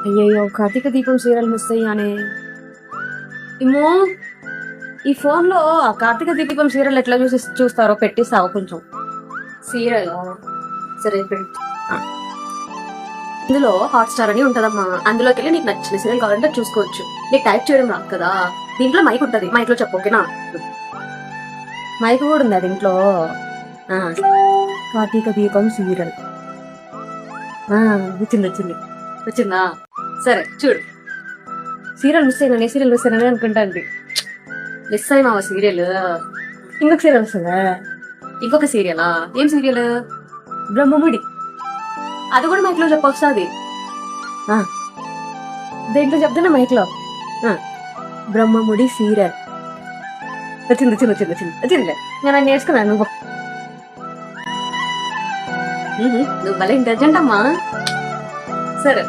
అయ్యయ్యో, కార్తీక దీపం serial miss అయ్యానే. ఏమో, ఈ ఫోన్ లో ఆ కార్తీక దీపం సీరియల్ ఎట్లా చూస్తారో పెట్టిస్తావా కొంచెం. సీరియల్ సరే ఇందులో హాట్స్టార్ అని ఉంటదమ్మా. అందులోకి వెళ్ళి నీకు నచ్చిన సీరియల్ కావాలంటే చూసుకోవచ్చు. నీకు టైప్ చేయడం రాదు కదా. దీంట్లో మైక్ ఉంటది, మైక్ లో చెప్పు, ఓకేనా? మైక్ కూడా ఉంది దీంట్లో. కార్తీక దీపం సీరియల్ వచ్చిందా? సరే చూడు. సీరియల్ మిస్ అయినా, సీరియల్ మిస్ అయినా అనుకుంటా అండి. మిస్ అయ్యి మావా సీరియల్. ఇంకొక సీరియల్ వస్తుందా? ఇంకొక సీరియలా? ఏం సీరియల్? బ్రహ్మముడి. అది కూడా మైక్ లో చెప్పొస్తుంది. దేంట్లో చెప్తున్నా మైక్ లో. బ్రహ్మముడి సీరియల్ వచ్చిందిలే. నేను నేర్చుకున్నాను. నువ్వు భలే ఇంటెలిజెంట్ అమ్మా. సరే